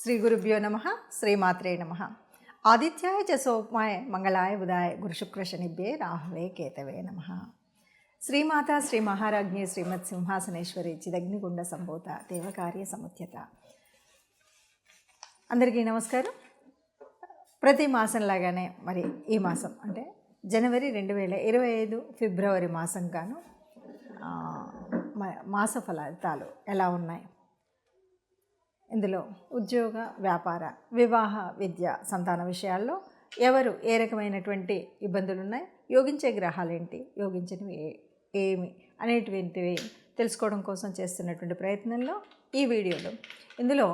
శ్రీ గురుభ్యో నమ. శ్రీమాత్రే నమ. ఆదిత్యాయ చ సోమాయ మంగళాయ బుధాయ గురుశుక్ర శనిభ్యే రాహవే కేతవే నమ. శ్రీమాత శ్రీ మహారాజ్ఞి శ్రీమత్ సింహాసనేశ్వరి చిదగ్నిగుండ సంభూత దేవకార్య సముద్యత. అందరికీ నమస్కారం. ప్రతి మాసంలాగానే మరి ఈ మాసం అంటే జనవరి 2025 ఫిబ్రవరి మాసం గాను మాస ఫలితాలు ఎలా ఉన్నాయి, ఇందులో ఉద్యోగ, వ్యాపార, వివాహ, విద్య, సంతాన విషయాల్లో ఎవరు ఏ రకమైనటువంటి ఇబ్బందులు ఉన్నాయి, యోగించే గ్రహాలు ఏంటి, యోగించినవి ఏమి అనేటువంటివి తెలుసుకోవడం కోసం చేస్తున్నటువంటి ప్రయత్నంలో ఈ వీడియోలో ఇందులో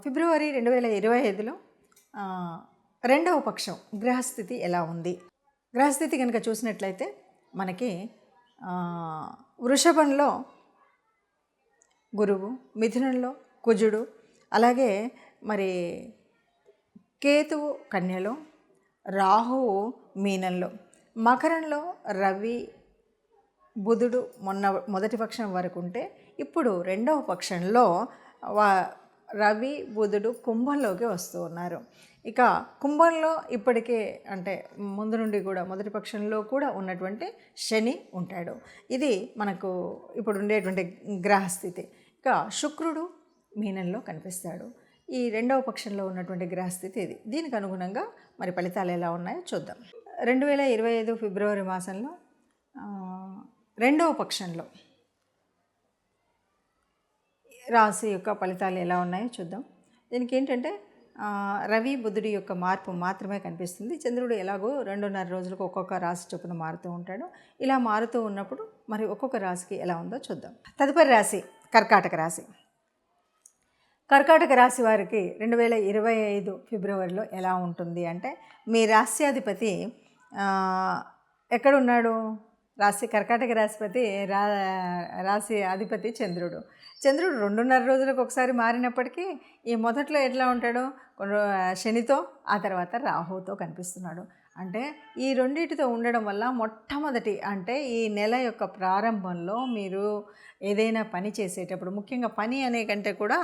ఫిబ్రవరి 2025లో రెండవ పక్షం గ్రహస్థితి ఎలా ఉంది. గ్రహస్థితి కనుక చూసినట్లయితే మనకి వృషభంలో గురువు, మిథునంలో కుజుడు, అలాగే మరి కేతువు కన్యలో, రాహువు మీనంలో, మకరంలో రవి, బుధుడు మొదటి పక్షం వరకు ఉంటే ఇప్పుడు రెండవ పక్షంలో రవి, బుధుడు కుంభంలోకి వస్తూ ఉన్నారు. ఇక కుంభంలో ఇప్పటికే అంటే ముందు నుండి కూడా మొదటి పక్షంలో కూడా ఉన్నటువంటి శని ఉంటాడు. ఇది మనకు ఇప్పుడు ఉండేటువంటి గ్రహస్థితి. ఇక శుక్రుడు మీనంలో కనిపిస్తాడు. ఈ రెండవ పక్షంలో ఉన్నటువంటి గ్రహస్థితి ఇది. దీనికి అనుగుణంగా మరి ఫలితాలు ఎలా ఉన్నాయో చూద్దాం. 2025 ఫిబ్రవరి మాసంలో రెండవ పక్షంలో రాశి యొక్క ఫలితాలు ఎలా ఉన్నాయో చూద్దాం. దీనికి ఏంటంటే రవి, బుధుడి యొక్క మార్పు మాత్రమే కనిపిస్తుంది. చంద్రుడు ఎలాగో 2.5 రోజులకు ఒక్కొక్క రాశి చొప్పున మారుతూ ఉంటాడు. ఇలా మారుతూ ఉన్నప్పుడు మరి ఒక్కొక్క రాశికి ఎలా ఉందో చూద్దాం. తదుపరి రాశి కర్కాటక రాశి. కర్కాటక రాశి వారికి 2025 ఫిబ్రవరిలో ఎలా ఉంటుంది అంటే, మీ రాశ్యాధిపతి ఎక్కడున్నాడు? కర్కాటక రాశిపతి రాశి అధిపతి చంద్రుడు. చంద్రుడు 2.5 రోజులకు ఒకసారి మారినప్పటికీ ఈ మొదట్లో ఎట్లా ఉంటాడు? శనితో, ఆ తర్వాత రాహుతో కనిపిస్తున్నాడు. అంటే ఈ రెండింటితో ఉండడం వల్ల మొట్టమొదటి అంటే ఈ నెల యొక్క ప్రారంభంలో మీరు ఏదైనా పని చేసేటప్పుడు, ముఖ్యంగా పని అనే కంటే కూడా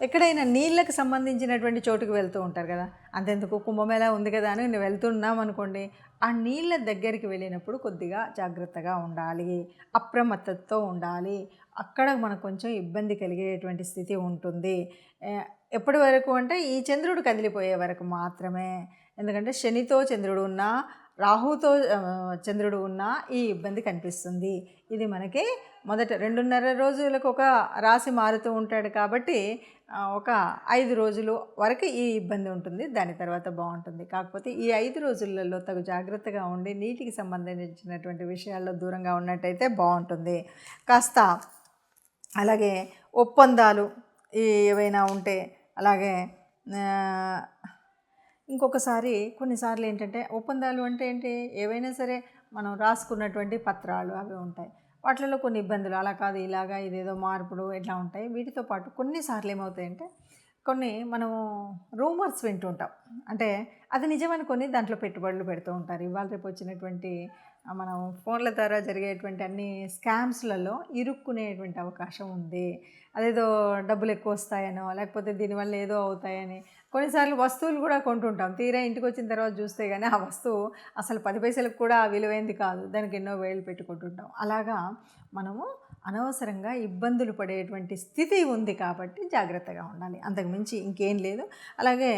ఎక్కడైనా నీళ్ళకి సంబంధించినటువంటి చోటుకు వెళ్తూ ఉంటారు కదా. అంతెందుకు కుంభమేళా ఉంది కదా అని వెళ్తున్నాం అనుకోండి, ఆ నీళ్ళ దగ్గరికి వెళ్ళినప్పుడు కొద్దిగా జాగ్రత్తగా ఉండాలి, అప్రమత్తతో ఉండాలి. అక్కడ మనకు కొంచెం ఇబ్బంది కలిగేటువంటి స్థితి ఉంటుంది. ఎప్పటి వరకు అంటే ఈ చంద్రుడు కదిలిపోయే వరకు మాత్రమే. ఎందుకంటే శనితో చంద్రుడు ఉన్నా, రాహుతో చంద్రుడు ఉన్నా ఈ ఇబ్బంది కనిపిస్తుంది. ఇది మనకి మొదట 2.5 రోజులకు ఒక రాశి మారుతూ ఉంటాడు కాబట్టి ఒక 5 రోజులు వరకు ఈ ఇబ్బంది ఉంటుంది. దాని తర్వాత బాగుంటుంది. కాకపోతే ఈ 5 రోజులలో తగు జాగ్రత్తగా ఉండి నీటికి సంబంధించినటువంటి విషయాల్లో దూరంగా ఉన్నట్టయితే బాగుంటుంది. కాస్త అలాగే ఒప్పందాలు ఏవైనా ఉంటే, అలాగే ఇంకొకసారి కొన్నిసార్లు ఏంటంటే ఒప్పందాలు అంటే ఏంటి, ఏవైనా సరే మనం రాసుకున్నటువంటి పత్రాలు అవి ఉంటాయి. వాటిలో కొన్ని ఇబ్బందులు అలా కాదు ఇలాగా ఇదేదో మార్పులు ఇట్లా ఉంటాయి. వీటితో పాటు కొన్నిసార్లు ఏమవుతాయంటే కొన్ని మనము రూమర్స్ వింటుంటాం. అంటే అది నిజమనుకొని దాంట్లో పెట్టుబడులు పెడుతూ ఉంటారు. ఇవాళ రేపు వచ్చినటువంటి మనం ఫోన్ల ద్వారా జరిగేటువంటి అన్ని స్కామ్స్లలో ఇరుక్కునేటువంటి అవకాశం ఉంది. అదేదో డబ్బులు ఎక్కువ వస్తాయనో, లేకపోతే దీనివల్ల ఏదో అవుతాయని కొన్నిసార్లు వస్తువులు కూడా కొంటుంటాం. తీరా ఇంటికి వచ్చిన తర్వాత చూస్తే కానీ ఆ వస్తువు అసలు 10 పైసలకు కూడా విలువైంది కాదు. దానికి ఎన్నో వేలు పెట్టుకుంటుంటాం. అలాగా మనము అనవసరంగా ఇబ్బందులు పడేటువంటి స్థితి ఉంది కాబట్టి జాగ్రత్తగా ఉండాలి. అంతకుమించి ఇంకేం లేదు. అలాగే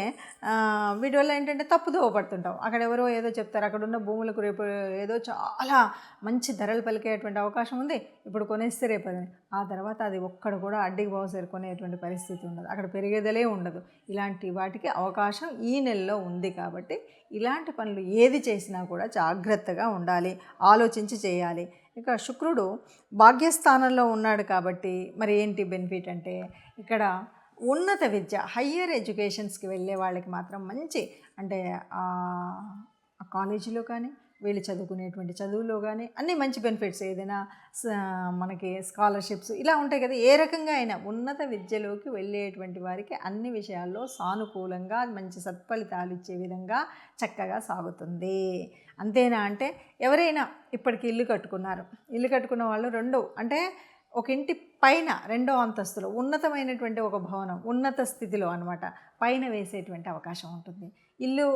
వీటి వల్ల ఏంటంటే తప్పుదోవ పడుతుంటాం. అక్కడ ఎవరో ఏదో చెప్తారు, అక్కడ ఉన్న భూములకు రేపు ఏదో చాలా మంచి ధరలు పలికేటువంటి అవకాశం ఉంది, ఇప్పుడు కొనేస్తే రేపు ఆ తర్వాత అది ఒక్కడ కూడా అడ్డికి బావసేరు కొనేటువంటి పరిస్థితి ఉండదు, అక్కడ పెరిగేదలే ఉండదు. ఇలాంటి వాటికి అవకాశం ఈ నెలలో ఉంది కాబట్టి ఇలాంటి పనులు ఏది చేసినా కూడా జాగ్రత్తగా ఉండాలి, ఆలోచించి చేయాలి. ఇక శుక్రుడు భాగ్యస్థానంలో ఉన్నాడు కాబట్టి మరి ఏంటి బెనిఫిట్ అంటే, ఇక్కడ ఉన్నత విద్య, హయ్యర్ ఎడ్యుకేషన్స్కి వెళ్ళే వాళ్ళకి మాత్రం మంచి అంటే కాలేజీలో కానీ వీళ్ళు చదువుకునేటువంటి చదువులో కానీ అన్నీ మంచి బెనిఫిట్స్. ఏదైనా మనకి స్కాలర్షిప్స్ ఇలా ఉంటాయి కదా. ఏ రకంగా అయినా ఉన్నత విద్యలోకి వెళ్ళేటువంటి వారికి అన్ని విషయాల్లో సానుకూలంగా మంచి సత్ఫలితాలు ఇచ్చే విధంగా చక్కగా సాగుతుంది. అంతేనా అంటే ఎవరైనా ఇప్పటికి ఇల్లు కట్టుకున్నారు, ఇల్లు కట్టుకున్న వాళ్ళు 2 అంటే ఒక ఇంటి పైన రెండో అంతస్తులో ఉన్నతమైనటువంటి ఒక భవనం ఉన్నత స్థితిలో అనమాట పైన వేసేటువంటి అవకాశం ఉంటుంది. ఇల్లు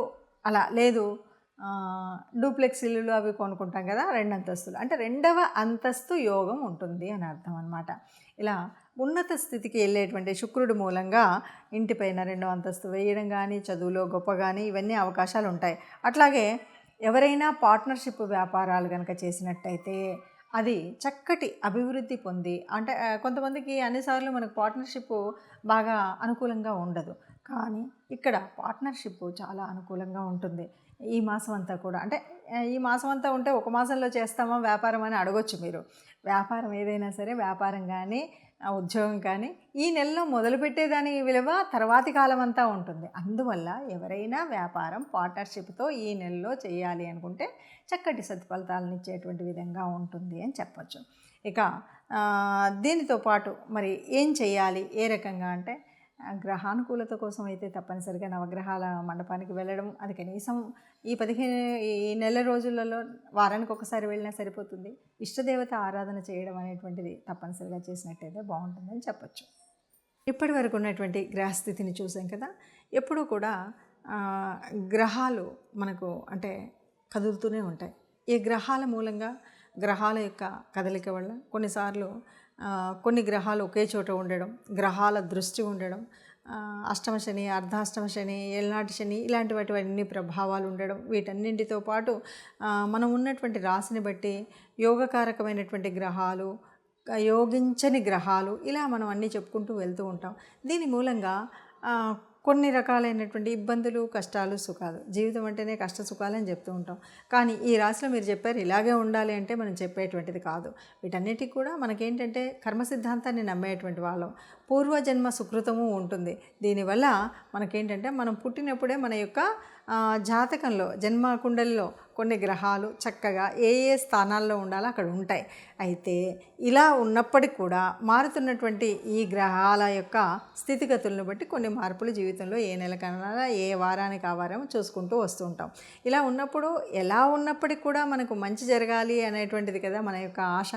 అలా లేదు, డూప్లెక్స్ ఇల్లులు అవి కొనుక్కుంటాం కదా, 2 అంతస్తులు అంటే 2వ అంతస్తు యోగం ఉంటుంది అని అర్థం అనమాట. ఇలా ఉన్నత స్థితికి వెళ్ళేటువంటి శుక్రుడి మూలంగా ఇంటిపైన 2వ అంతస్తు వేయడం కానీ, చదువులో గొప్ప కానీ ఇవన్నీ అవకాశాలు ఉంటాయి. అట్లాగే ఎవరైనా పార్ట్నర్షిప్ వ్యాపారాలు కనుక చేసినట్టయితే అది చక్కటి అభివృద్ధి పొంది, అంటే కొంతమందికి అన్నిసార్లు మనకు పార్ట్నర్షిప్ బాగా అనుకూలంగా ఉండదు, కానీ ఇక్కడ పార్ట్నర్షిప్ చాలా అనుకూలంగా ఉంటుంది. ఈ మాసం అంతా కూడా, అంటే ఈ మాసం అంతా ఉంటే ఒక మాసంలో చేస్తామా వ్యాపారం అని అడగొచ్చు మీరు. వ్యాపారం ఏదైనా సరే, వ్యాపారం కానీ ఉద్యోగం కానీ ఈ నెలలో మొదలుపెట్టేదాని విలువ తర్వాతి కాలం అంతా ఉంటుంది. అందువల్ల ఎవరైనా వ్యాపారం పార్ట్నర్షిప్తో ఈ నెలలో చేయాలి అనుకుంటే చక్కటి సత్ఫలితాలను ఇచ్చేటువంటి విధంగా ఉంటుంది అని చెప్పచ్చు. ఇక దీనితో పాటు మరి ఏం చేయాలి, ఏ రకంగా అంటే గ్రహానుకూలత కోసం అయితే తప్పనిసరిగా నవగ్రహాల మండపానికి వెళ్ళడం, అది కనీసం ఈ నెల రోజులలో వారానికి ఒకసారి వెళ్ళినా సరిపోతుంది. ఇష్టదేవత ఆరాధన చేయడం అనేటువంటిది తప్పనిసరిగా చేసినట్టయితే బాగుంటుందని చెప్పచ్చు. ఇప్పటి వరకు ఉన్నటువంటి గ్రహస్థితిని చూసాం కదా. ఎప్పుడూ కూడా గ్రహాలు మనకు అంటే కదులుతూనే ఉంటాయి. ఈ గ్రహాల మూలంగా, గ్రహాల యొక్క కదలిక వల్ల కొన్నిసార్లు కొన్ని గ్రహాలు ఒకే చోట ఉండడం, గ్రహాల దృష్టి ఉండడం, అష్టమ శని, అర్ధాష్టమ శని, ఏళ్ళనాటి శని ఇలాంటి వాటివన్నీ ప్రభావాలు ఉండడం, వీటన్నింటితో పాటు మనం ఉన్నటువంటి రాశిని బట్టి యోగకారకమైనటువంటి గ్రహాలు, యోగించని గ్రహాలు, ఇలా మనం అన్నీ చెప్పుకుంటూ వెళ్తూ ఉంటాం. దీని మూలంగా కొన్ని రకాలైనటువంటి ఇబ్బందులు, కష్టాలు, సుఖాలు, జీవితం అంటేనే కష్ట సుఖాలని చెప్తూ ఉంటాం. కానీ ఈ రాశిలో మీరు చెప్పారు ఇలాగే ఉండాలి అంటే మనం చెప్పేటువంటిది కాదు. వీటన్నిటికి కూడా మనకేంటంటే కర్మ సిద్ధాంతాన్ని నమ్మేటువంటి వాళ్ళం, పూర్వజన్మ సుకృతము ఉంటుంది. దీనివల్ల మనకేంటంటే మనం పుట్టినప్పుడే మన యొక్క జాతకంలో, జన్మ కుండలిలో కొన్ని గ్రహాలు చక్కగా ఏ ఏ స్థానాల్లో ఉండాలో అక్కడ ఉంటాయి. అయితే ఇలా ఉన్నప్పటికీ కూడా మారుతున్నటువంటి ఈ గ్రహాల యొక్క స్థితిగతులను బట్టి కొన్ని మార్పులు జీవితంలో ఏ నెలకన్నా ఏ వారానికి ఆ వారం చూసుకుంటూ వస్తూ ఉంటాం. ఇలా ఉన్నప్పుడు ఎలా ఉన్నప్పటికీ కూడా మనకు మంచి జరగాలి అనేటువంటిది కదా మన యొక్క ఆశ.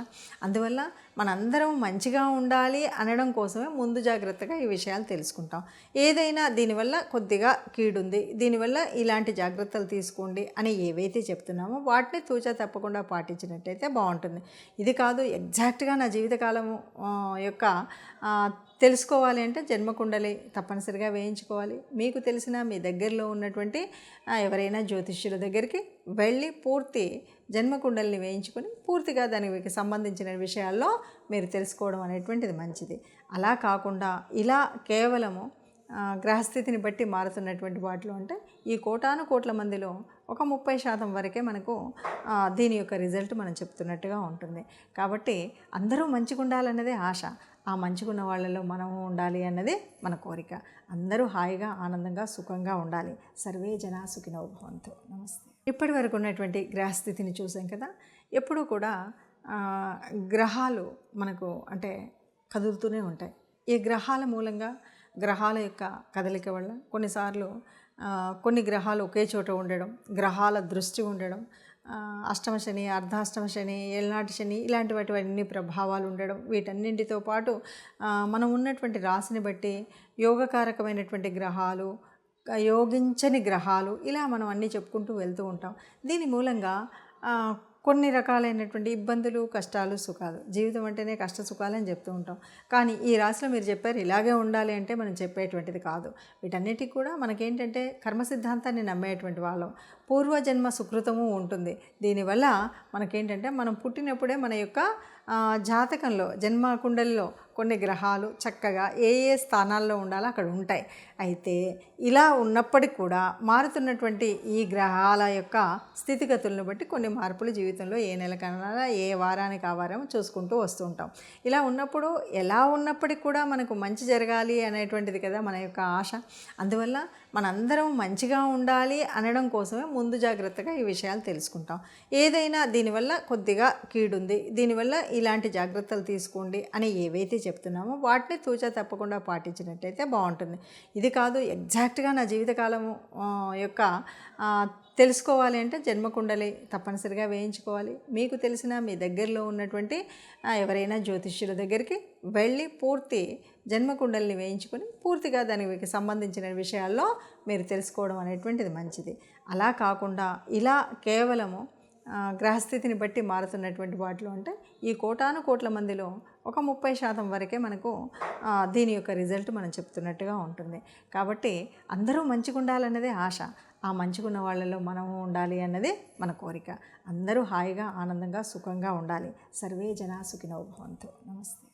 అందువల్ల మనందరం మంచిగా ఉండాలి అనడం కోసమే ముందు జాగ్రత్తగా ఈ విషయాలు తెలుసుకుంటాం. ఏదైనా దీనివల్ల కొద్దిగా కీడుంది, దీనివల్ల ఇలాంటి జాగ్రత్తలు తీసుకోండి అని ఏవైతే చెప్తున్నామో వాటిని తూచా తప్పకుండా పాటించినట్టయితే బాగుంటుంది. ఇది కాదు ఎగ్జాక్ట్గా నా జీవితకాలము యొక్క తెలుసుకోవాలి అంటే జన్మకుండలి తప్పనిసరిగా వేయించుకోవాలి. మీకు తెలిసిన మీ దగ్గరలో ఉన్నటువంటి ఎవరైనా జ్యోతిష్యుల దగ్గరికి వెళ్ళి పూర్తి జన్మకుండలిని వేయించుకొని పూర్తిగా దానికి సంబంధించిన విషయాల్లో మీరు తెలుసుకోవడం అనేటువంటిది మంచిది. అలా కాకుండా ఇలా కేవలము గ్రహస్థితిని బట్టి మారుతున్నటువంటి వాటిలో అంటే ఈ కోటాను కోట్ల మందిలో ఒక 30% వరకే మనకు దీని యొక్క రిజల్ట్ మనం చెప్తున్నట్టుగా ఉంటుంది. కాబట్టి అందరూ మంచిగా ఉండాలన్నదే ఆశ. ఆ మంచిగున్న వాళ్ళలో మనము ఉండాలి అన్నదే మన కోరిక. అందరూ హాయిగా, ఆనందంగా, సుఖంగా ఉండాలి. సర్వే జనా సుఖినో భవంతు. నమస్తే. ఇప్పటి వరకు ఉన్నటువంటి గ్రహస్థితిని చూసాం కదా. ఎప్పుడూ కూడా గ్రహాలు మనకు అంటే కదులుతూనే ఉంటాయి. ఈ గ్రహాల మూలంగా, గ్రహాల యొక్క కదలిక వల్ల కొన్నిసార్లు కొన్ని గ్రహాలు ఒకే చోట ఉండడం, గ్రహాల దృష్టి ఉండడం, అష్టమ శని, అర్ధాష్టమ శని, ఏళ్ళనాటి శని ఇలాంటి వాటివన్నీ ప్రభావాలు ఉండడం, వీటన్నింటితో పాటు మనం ఉన్నటువంటి రాశిని బట్టి యోగకారకమైనటువంటి గ్రహాలు, యోగించని గ్రహాలు, ఇలా మనం అన్నీ చెప్పుకుంటూ వెళ్తూ ఉంటాం. దీని మూలంగా కొన్ని రకాలైనటువంటి ఇబ్బందులు, కష్టాలు, సుఖాలు, జీవితం అంటేనే కష్ట సుఖాలని చెప్తూ ఉంటాం. కానీ ఈ రాశిలో మీరు చెప్పారు ఇలాగే ఉండాలి అంటే మనం చెప్పేటువంటిది కాదు. వీటన్నిటికి కూడా మనకేంటంటే కర్మ సిద్ధాంతాన్ని నమ్మేటువంటి వాళ్ళం, పూర్వజన్మ సుకృతము ఉంటుంది. దీనివల్ల మనకేంటంటే మనం పుట్టినప్పుడే మన యొక్క జాతకంలో, జన్మ కుండలిలో కొన్ని గ్రహాలు చక్కగా ఏ ఏ స్థానాల్లో ఉండాలో అక్కడ ఉంటాయి. అయితే ఇలా ఉన్నప్పటికీ కూడా మారుతున్నటువంటి ఈ గ్రహాల యొక్క స్థితిగతులను బట్టి కొన్ని మార్పులు జీవితంలో ఏ నెలకన్నా ఏ వారానికి ఆ వారం చూసుకుంటూ వస్తూ ఉంటాం. ఇలా ఉన్నప్పుడు ఎలా ఉన్నప్పటికీ కూడా మనకు మంచి జరగాలి అనేటువంటిది కదా మన యొక్క ఆశ. అందువల్ల మనందరం మంచిగా ఉండాలి అనడం కోసమే ముందు జాగ్రత్తగా ఈ విషయాలు తెలుసుకుంటాం. ఏదైనా దీనివల్ల కొద్దిగా కీడుంది, దీనివల్ల ఇలాంటి జాగ్రత్తలు తీసుకోండి అని ఏవైతే చెప్తున్నామో వాటిని తూచా తప్పకుండా పాటించినట్టయితే బాగుంటుంది. ఇది కాదు ఎగ్జాక్ట్గా నా జీవితకాలము యొక్క తెలుసుకోవాలి అంటే జన్మకుండలి తప్పనిసరిగా వేయించుకోవాలి. మీకు తెలిసిన మీ దగ్గరలో ఉన్నటువంటి ఎవరైనా జ్యోతిష్యుల దగ్గరికి వెళ్ళి పూర్తి జన్మకుండలిని వేయించుకొని పూర్తిగా దానికి సంబంధించిన విషయాల్లో మీరు తెలుసుకోవడం అనేటువంటిది మంచిది. అలా కాకుండా ఇలా కేవలము గ్రహస్థితిని బట్టి మారుతున్నటువంటి వాటిలో అంటే ఈ కోటాను కోట్ల మందిలో ఒక 30% వరకే మనకు దీని యొక్క రిజల్ట్ మనం చెప్తున్నట్టుగా ఉంటుంది. కాబట్టి అందరూ మంచిగా ఉండాలన్నదే ఆశ. ఆ మంచిగా ఉన్న వాళ్ళలో మనము ఉండాలి అన్నదే మన కోరిక. అందరూ హాయిగా ఆనందంగా సుఖంగా ఉండాలి. సర్వే జనా సుఖినో భవంతు. నమస్తే.